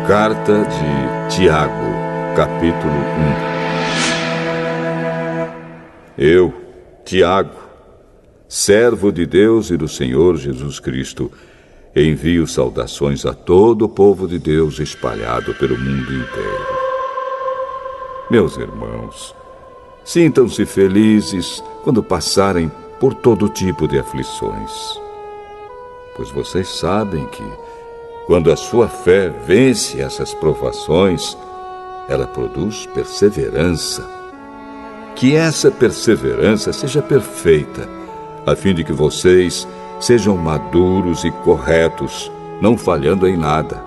Carta de Tiago, capítulo 1. Eu, Tiago, servo de Deus e do Senhor Jesus Cristo, envio saudações a todo o povo de Deus espalhado pelo mundo inteiro. Meus irmãos, sintam-se felizes quando passarem por todo tipo de aflições, pois vocês sabem que, quando a sua fé vence essas provações, ela produz perseverança. Que essa perseverança seja perfeita, a fim de que vocês sejam maduros e corretos, não falhando em nada.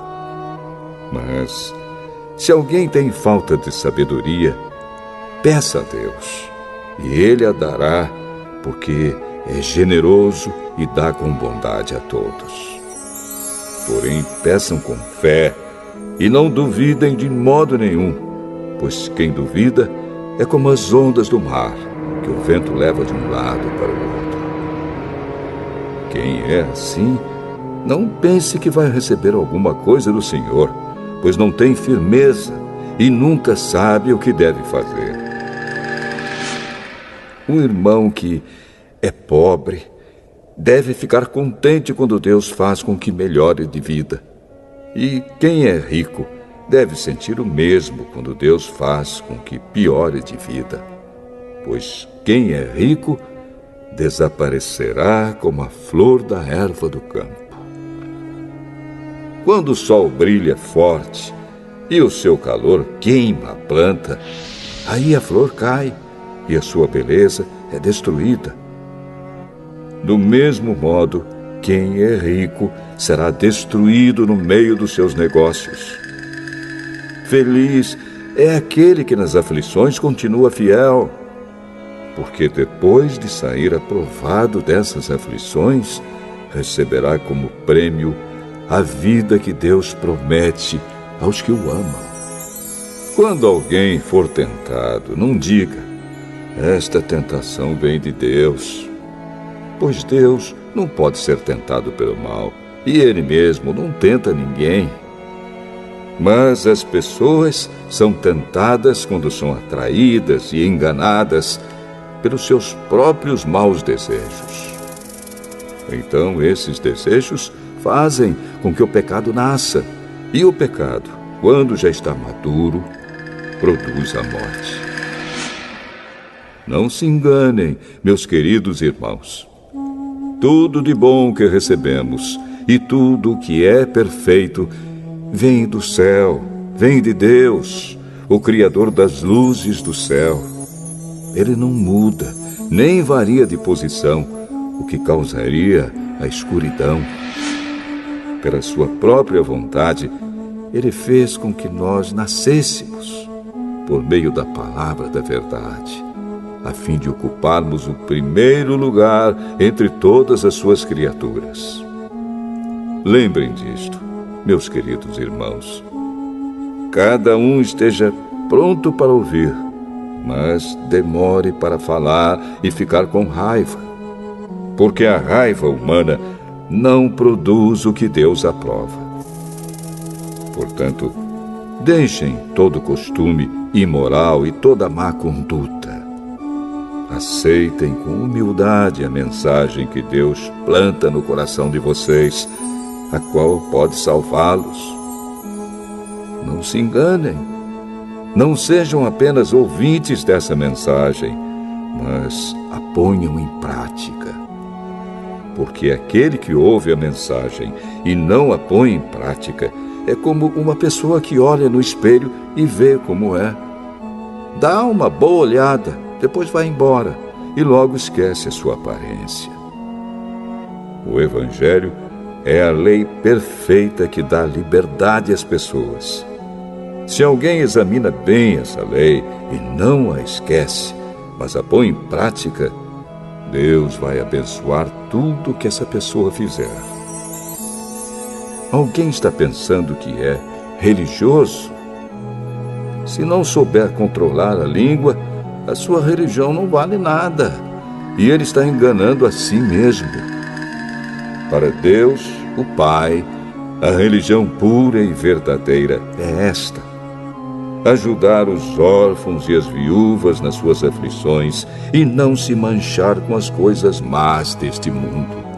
Mas, se alguém tem falta de sabedoria, peça a Deus, e Ele a dará, porque é generoso e dá com bondade a todos. Porém, peçam com fé e não duvidem de modo nenhum, pois quem duvida é como as ondas do mar, que o vento leva de um lado para o outro. Quem é assim, não pense que vai receber alguma coisa do Senhor, pois não tem firmeza e nunca sabe o que deve fazer. Um irmão que é pobre deve ficar contente quando Deus faz com que melhore de vida. E quem é rico deve sentir o mesmo quando Deus faz com que piore de vida. Pois quem é rico desaparecerá como a flor da erva do campo. Quando o sol brilha forte e o seu calor queima a planta, aí a flor cai e a sua beleza é destruída. Do mesmo modo, quem é rico será destruído no meio dos seus negócios. Feliz é aquele que nas aflições continua fiel, porque depois de sair aprovado dessas aflições, receberá como prêmio a vida que Deus promete aos que o amam. Quando alguém for tentado, não diga: esta tentação vem de Deus. Pois Deus não pode ser tentado pelo mal, e Ele mesmo não tenta ninguém. Mas as pessoas são tentadas quando são atraídas e enganadas pelos seus próprios maus desejos. Então esses desejos fazem com que o pecado nasça, e o pecado, quando já está maduro, produz a morte. Não se enganem, meus queridos irmãos. Tudo de bom que recebemos e tudo que é perfeito vem do céu, vem de Deus, o Criador das luzes do céu. Ele não muda, nem varia de posição, o que causaria a escuridão. Pela sua própria vontade, Ele fez com que nós nascêssemos por meio da palavra da verdade, a fim de ocuparmos o primeiro lugar entre todas as suas criaturas. Lembrem disto, meus queridos irmãos. Cada um esteja pronto para ouvir, mas demore para falar e ficar com raiva, porque a raiva humana não produz o que Deus aprova. Portanto, deixem todo costume imoral e toda má conduta. Aceitem com humildade a mensagem que Deus planta no coração de vocês, a qual pode salvá-los. Não se enganem. Não sejam apenas ouvintes dessa mensagem, mas a ponham em prática. Porque aquele que ouve a mensagem e não a põe em prática é como uma pessoa que olha no espelho e vê como é. Dá uma boa olhada, depois vai embora e logo esquece a sua aparência. O Evangelho é a lei perfeita que dá liberdade às pessoas. Se alguém examina bem essa lei e não a esquece, mas a põe em prática, Deus vai abençoar tudo que essa pessoa fizer. Alguém está pensando que é religioso? Se não souber controlar a língua, a sua religião não vale nada, e ele está enganando a si mesmo. Para Deus, o Pai, A religião pura e verdadeira é esta: ajudar os órfãos e as viúvas nas suas aflições e não se manchar com as coisas más deste mundo.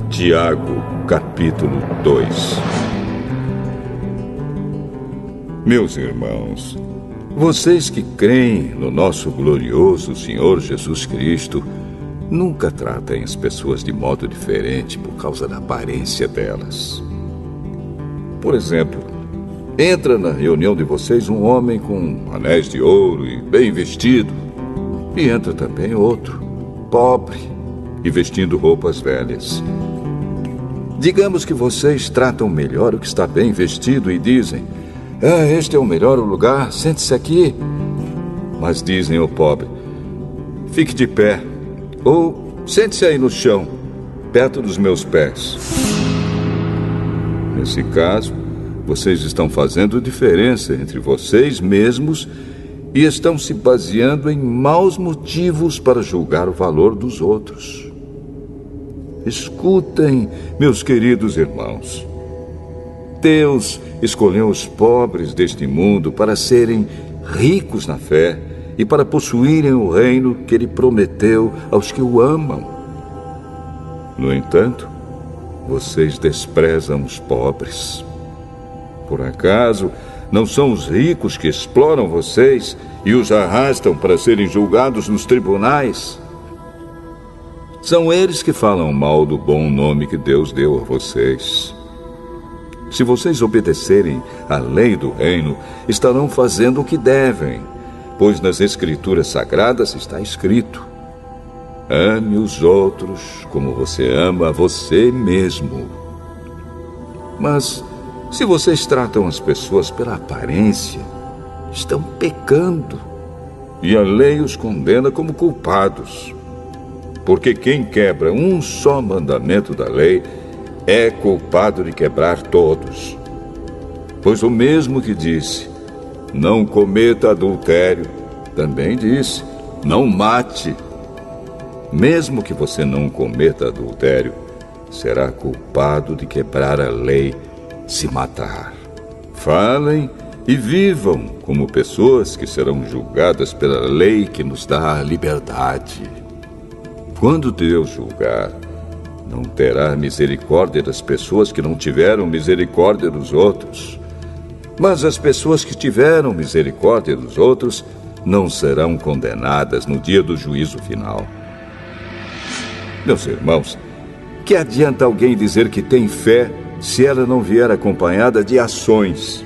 Tiago, capítulo 2. Meus irmãos, vocês que creem no nosso glorioso Senhor Jesus Cristo, nunca tratem as pessoas de modo diferente por causa da aparência delas. Por exemplo, entra na reunião de vocês um homem com anéis de ouro e bem vestido, e entra também outro, pobre e vestindo roupas velhas. Digamos que vocês tratam melhor o que está bem vestido e dizem: este é o melhor lugar, sente-se aqui. Mas dizem ao pobre: fique de pé, ou sente-se aí no chão, perto dos meus pés. Nesse caso, vocês estão fazendo diferença entre vocês mesmos e estão se baseando em maus motivos para julgar o valor dos outros. Escutem, meus queridos irmãos. Deus escolheu os pobres deste mundo para serem ricos na fé e para possuírem o reino que Ele prometeu aos que o amam. No entanto, vocês desprezam os pobres. Por acaso, não são os ricos que exploram vocês e os arrastam para serem julgados nos tribunais? São eles que falam mal do bom nome que Deus deu a vocês. Se vocês obedecerem à lei do reino, estarão fazendo o que devem, pois nas Escrituras Sagradas está escrito: ame os outros como você ama a você mesmo. Mas, se vocês tratam as pessoas pela aparência, estão pecando, e a lei os condena como culpados. Porque quem quebra um só mandamento da lei é culpado de quebrar todos. Pois o mesmo que disse: não cometa adultério, também disse: não mate. Mesmo que você não cometa adultério, será culpado de quebrar a lei se matar. Falem e vivam como pessoas que serão julgadas pela lei que nos dá a liberdade. Quando Deus julgar, não terá misericórdia das pessoas que não tiveram misericórdia dos outros. Mas as pessoas que tiveram misericórdia dos outros não serão condenadas no dia do juízo final. Meus irmãos, que adianta alguém dizer que tem fé se ela não vier acompanhada de ações?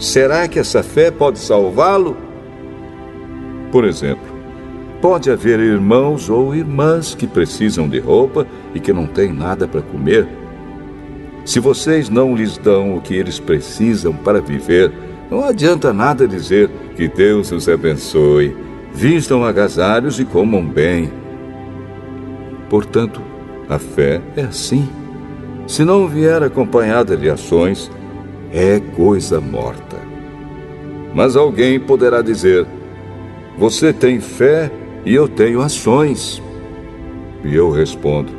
Será que essa fé pode salvá-lo? Por exemplo, pode haver irmãos ou irmãs que precisam de roupa e que não têm nada para comer. Se vocês não lhes dão o que eles precisam para viver, não adianta nada dizer que Deus os abençoe, vistam agasalhos e comam bem. Portanto, a fé é assim. Se não vier acompanhada de ações, é coisa morta. Mas alguém poderá dizer: você tem fé e eu tenho ações. E eu respondo: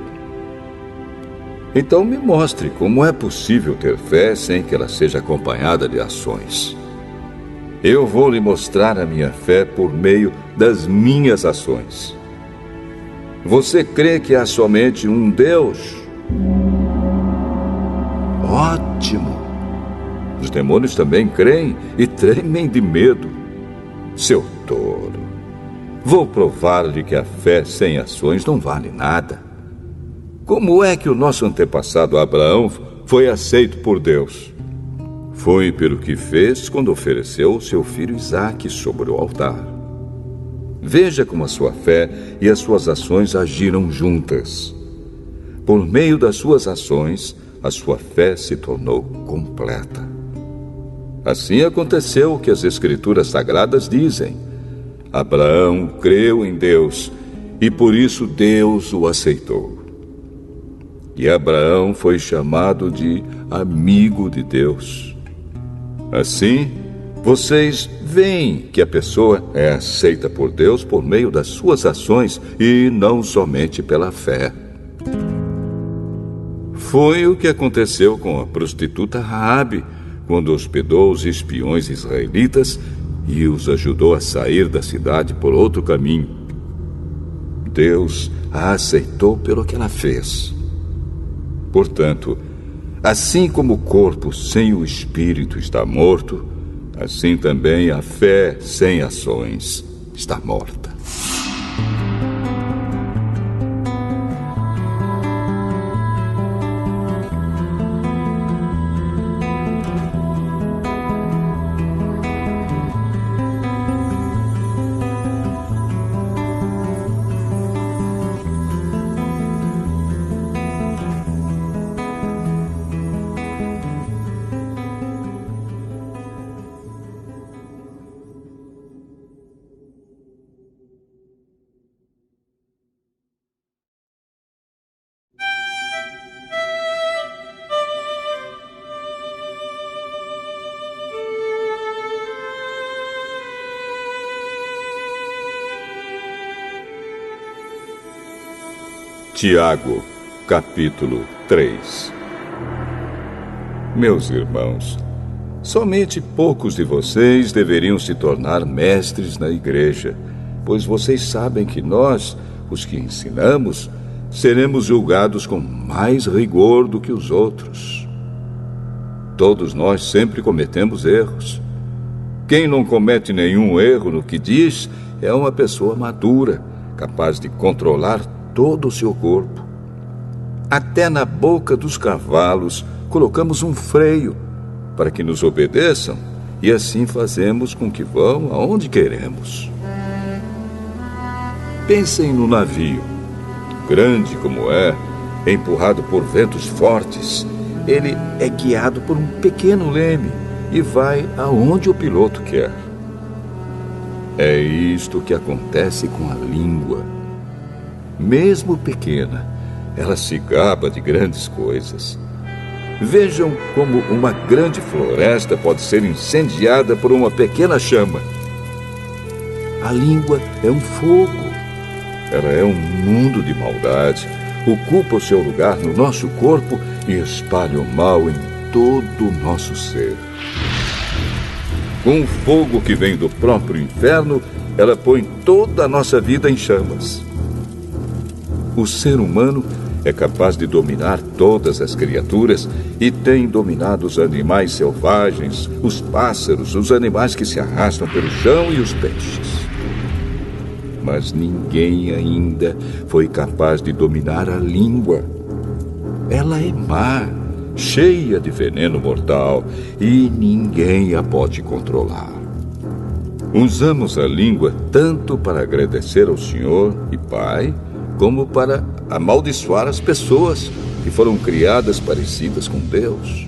então me mostre como é possível ter fé sem que ela seja acompanhada de ações. Eu vou lhe mostrar a minha fé por meio das minhas ações. Você crê que há somente um Deus? Ótimo! Os demônios também creem e tremem de medo. Seu tolo! Vou provar-lhe que a fé sem ações não vale nada. Como é que o nosso antepassado Abraão foi aceito por Deus? Foi pelo que fez quando ofereceu seu filho Isaque sobre o altar. Veja como a sua fé e as suas ações agiram juntas. Por meio das suas ações, a sua fé se tornou completa. Assim aconteceu o que as Escrituras Sagradas dizem. Abraão creu em Deus e por isso Deus o aceitou. E Abraão foi chamado de amigo de Deus. Assim, vocês veem que a pessoa é aceita por Deus por meio das suas ações e não somente pela fé. Foi o que aconteceu com a prostituta Raabe, quando hospedou os espiões israelitas e os ajudou a sair da cidade por outro caminho. Deus a aceitou pelo que ela fez. Portanto, assim como o corpo sem o espírito está morto, assim também a fé sem ações está morta. Tiago, capítulo 3. Meus irmãos, somente poucos de vocês deveriam se tornar mestres na igreja, pois vocês sabem que nós, os que ensinamos, seremos julgados com mais rigor do que os outros. Todos nós sempre cometemos erros. Quem não comete nenhum erro no que diz é uma pessoa madura, capaz de controlar todo o seu corpo. Até na boca dos cavalos colocamos um freio para que nos obedeçam e assim fazemos com que vão aonde queremos. Pensem no navio. Grande como é, empurrado por ventos fortes, ele é guiado por um pequeno leme e vai aonde o piloto quer. É isto que acontece com a língua. Mesmo pequena, ela se gaba de grandes coisas. Vejam como uma grande floresta pode ser incendiada por uma pequena chama. A língua é um fogo. Ela é um mundo de maldade, ocupa o seu lugar no nosso corpo e espalha o mal em todo o nosso ser. Com o fogo que vem do próprio inferno, ela põe toda a nossa vida em chamas. O ser humano é capaz de dominar todas as criaturas e tem dominado os animais selvagens, os pássaros, os animais que se arrastam pelo chão e os peixes. Mas ninguém ainda foi capaz de dominar a língua. Ela é má, cheia de veneno mortal e ninguém a pode controlar. Usamos a língua tanto para agradecer ao Senhor e Pai, como para amaldiçoar as pessoas que foram criadas parecidas com Deus.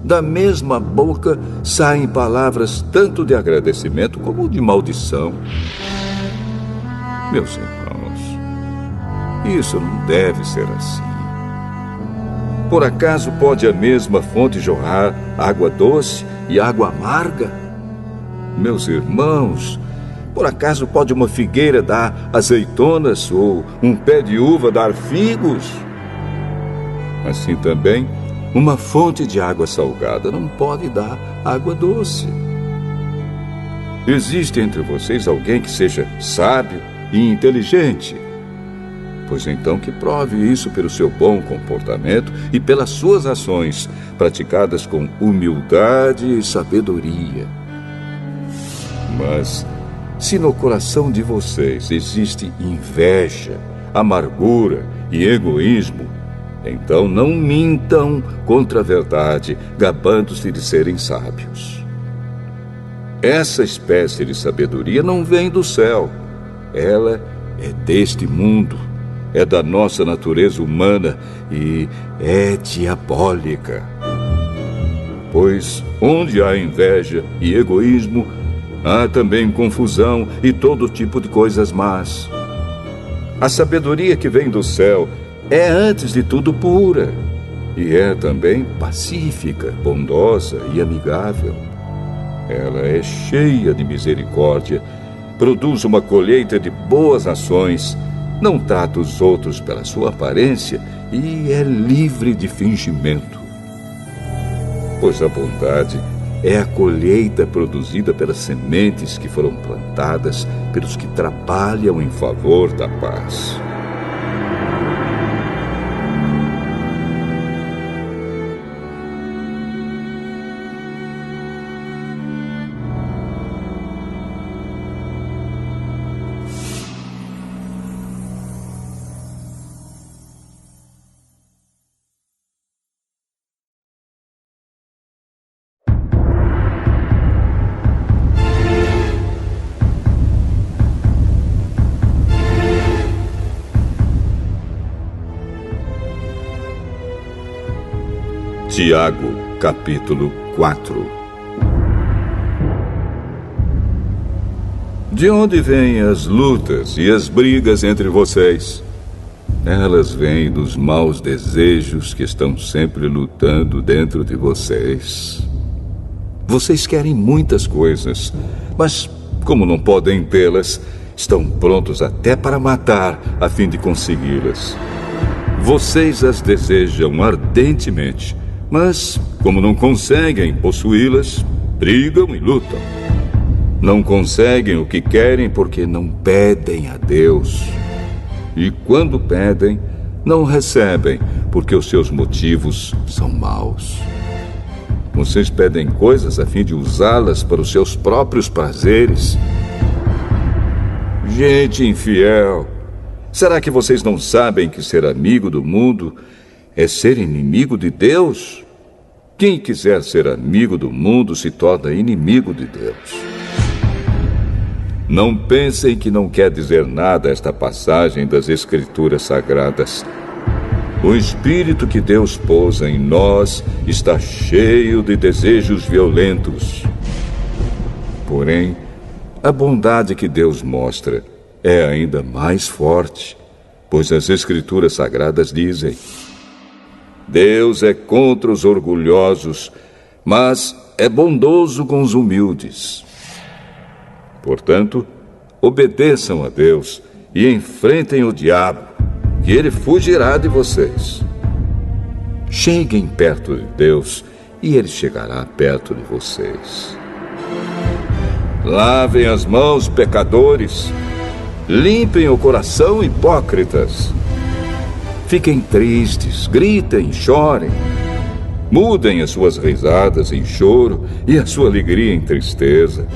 Da mesma boca saem palavras tanto de agradecimento como de maldição. Meus irmãos, isso não deve ser assim. Por acaso pode a mesma fonte jorrar água doce e água amarga? Meus irmãos, por acaso pode uma figueira dar azeitonas ou um pé de uva dar figos? Assim também, uma fonte de água salgada não pode dar água doce. Existe entre vocês alguém que seja sábio e inteligente? Pois então que prove isso pelo seu bom comportamento e pelas suas ações, praticadas com humildade e sabedoria. Mas se no coração de vocês existe inveja, amargura e egoísmo, então não mintam contra a verdade, gabando-se de serem sábios. Essa espécie de sabedoria não vem do céu, Ela é deste mundo, é da nossa natureza humana e é diabólica. Pois onde há inveja e egoísmo, há também confusão e todo tipo de coisas más. A sabedoria que vem do céu é, antes de tudo, pura e é também pacífica, bondosa e amigável. Ela é cheia de misericórdia, produz uma colheita de boas ações, não trata os outros pela sua aparência e é livre de fingimento. Pois a bondade é a colheita produzida pelas sementes que foram plantadas pelos que trabalham em favor da paz. Tiago, capítulo 4. De onde vêm as lutas e as brigas entre vocês? Elas vêm dos maus desejos que estão sempre lutando dentro de vocês. Vocês querem muitas coisas, mas como não podem tê-las, estão prontos até para matar a fim de consegui-las. Vocês as desejam ardentemente, mas, como não conseguem possuí-las, brigam e lutam. Não conseguem o que querem porque não pedem a Deus. E quando pedem, não recebem porque os seus motivos são maus. Vocês pedem coisas a fim de usá-las para os seus próprios prazeres. Gente infiel, será que vocês não sabem que ser amigo do mundo é ser inimigo de Deus? Quem quiser ser amigo do mundo se torna inimigo de Deus. Não pensem que não quer dizer nada esta passagem das Escrituras Sagradas. O Espírito que Deus pôs em nós está cheio de desejos violentos. Porém, a bondade que Deus mostra é ainda mais forte, pois as Escrituras Sagradas dizem: Deus é contra os orgulhosos, mas é bondoso com os humildes. Portanto, obedeçam a Deus e enfrentem o diabo, que ele fugirá de vocês. Cheguem perto de Deus e ele chegará perto de vocês. Lavem as mãos, pecadores. Limpem o coração, hipócritas. Fiquem tristes, gritem, chorem. Mudem as suas risadas em choro e a sua alegria em tristeza.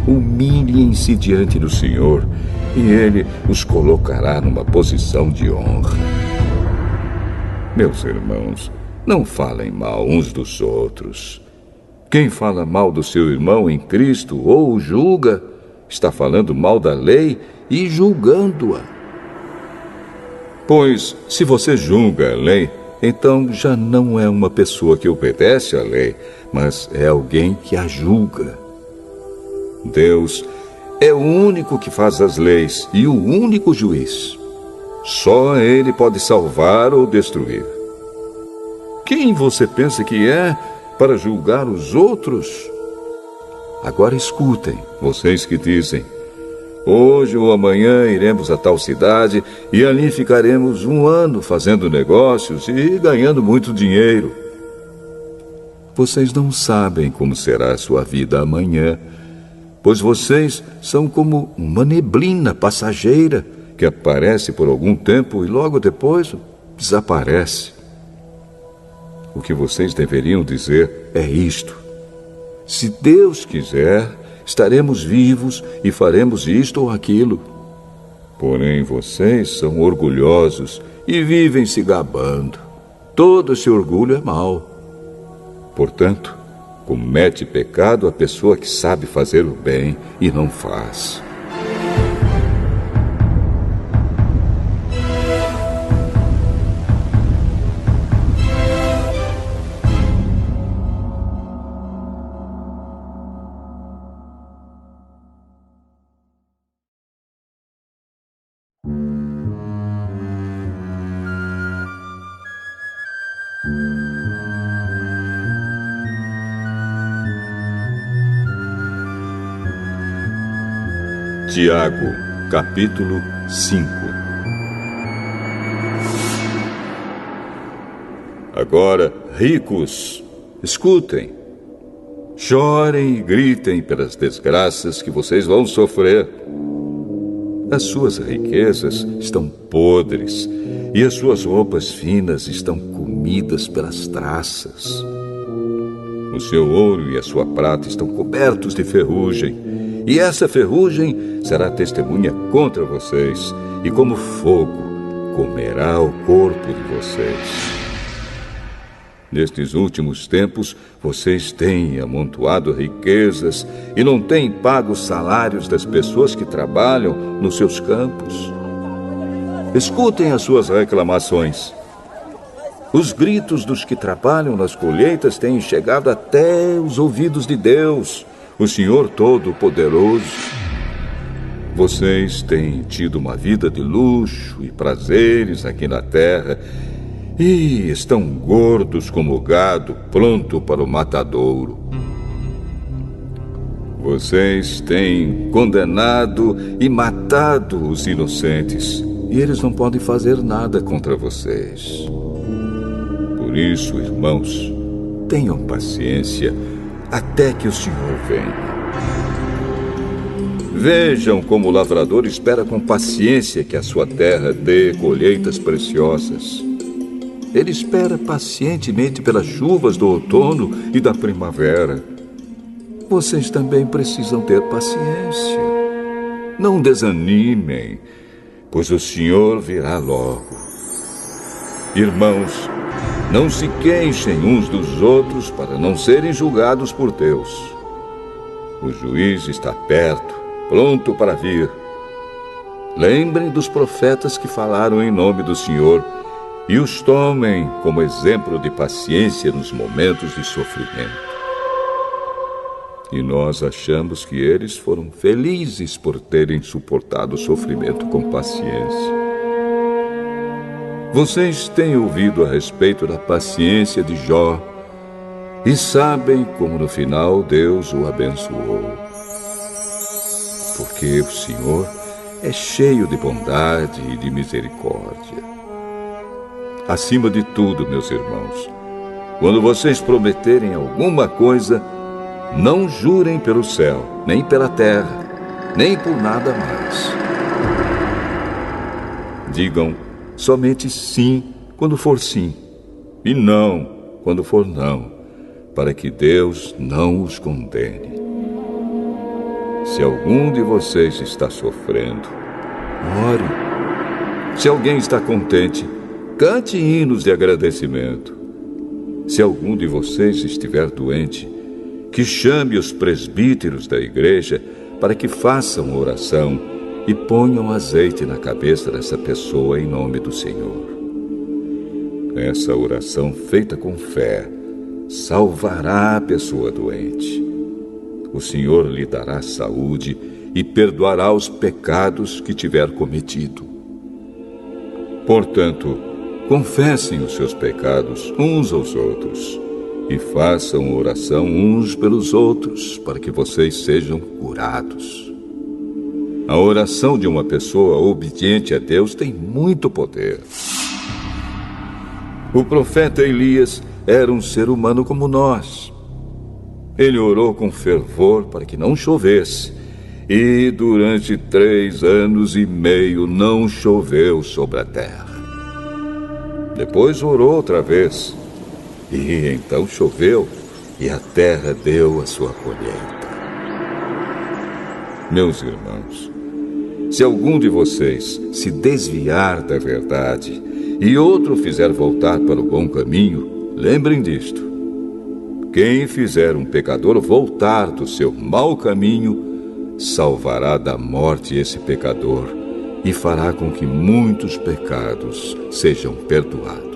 Humilhem-se diante do Senhor e Ele os colocará numa posição de honra. Meus irmãos, não falem mal uns dos outros. Quem fala mal do seu irmão em Cristo ou o julga, está falando mal da lei e julgando-a. Pois, se você julga a lei, então já não é uma pessoa que obedece à lei, mas é alguém que a julga. Deus é o único que faz as leis e o único juiz. Só Ele pode salvar ou destruir. Quem você pensa que é para julgar os outros? Agora escutem, vocês que dizem: hoje ou amanhã iremos a tal cidade e ali ficaremos 1 ano fazendo negócios e ganhando muito dinheiro. Vocês não sabem como será a sua vida amanhã, pois vocês são como uma neblina passageira que aparece por algum tempo e logo depois desaparece. O que vocês deveriam dizer é isto: se Deus quiser, estaremos vivos e faremos isto ou aquilo. Porém, vocês são orgulhosos e vivem se gabando. Todo esse orgulho é mau. Portanto, comete pecado a pessoa que sabe fazer o bem e não faz. Tiago, capítulo 5. Agora, ricos, escutem. Chorem e gritem pelas desgraças que vocês vão sofrer. As suas riquezas estão podres e as suas roupas finas estão comidas pelas traças. O seu ouro e a sua prata estão cobertos de ferrugem, e essa ferrugem será testemunha contra vocês, e como fogo comerá o corpo de vocês. Nestes últimos tempos, vocês têm amontoado riquezas e não têm pago os salários das pessoas que trabalham nos seus campos. Escutem as suas reclamações. Os gritos dos que trabalham nas colheitas têm chegado até os ouvidos de Deus, o Senhor Todo-Poderoso. Vocês têm tido uma vida de luxo e prazeres aqui na terra e estão gordos como gado pronto para o matadouro. Vocês têm condenado e matado os inocentes e eles não podem fazer nada contra vocês. Por isso, irmãos, tenham paciência até que o Senhor venha. Vejam como o lavrador espera com paciência que a sua terra dê colheitas preciosas. Ele espera pacientemente pelas chuvas do outono e da primavera. Vocês também precisam ter paciência. Não desanimem, pois o Senhor virá logo. Irmãos, não se queixem uns dos outros para não serem julgados por Deus. O juiz está perto, pronto para vir. Lembrem dos profetas que falaram em nome do Senhor e os tomem como exemplo de paciência nos momentos de sofrimento. E nós achamos que eles foram felizes por terem suportado o sofrimento com paciência. Vocês têm ouvido a respeito da paciência de Jó e sabem como no final Deus o abençoou. Porque o Senhor é cheio de bondade e de misericórdia. Acima de tudo, meus irmãos, quando vocês prometerem alguma coisa, não jurem pelo céu, nem pela terra, nem por nada mais. Digam somente sim quando for sim, e não quando for não, para que Deus não os condene. Se algum de vocês está sofrendo, ore. Se alguém está contente, cante hinos de agradecimento. Se algum de vocês estiver doente, que chame os presbíteros da igreja para que façam oração e ponham azeite na cabeça dessa pessoa em nome do Senhor. Essa oração feita com fé salvará a pessoa doente. O Senhor lhe dará saúde e perdoará os pecados que tiver cometido. Portanto, confessem os seus pecados uns aos outros e façam oração uns pelos outros para que vocês sejam curados. A oração de uma pessoa obediente a Deus tem muito poder. O profeta Elias era um ser humano como nós. Ele orou com fervor para que não chovesse, e durante 3 anos e meio não choveu sobre a terra. Depois orou outra vez, e então choveu, e a terra deu a sua colheita. Meus irmãos, se algum de vocês se desviar da verdade e outro fizer voltar para o bom caminho, lembrem disto. Quem fizer um pecador voltar do seu mau caminho, salvará da morte esse pecador e fará com que muitos pecados sejam perdoados.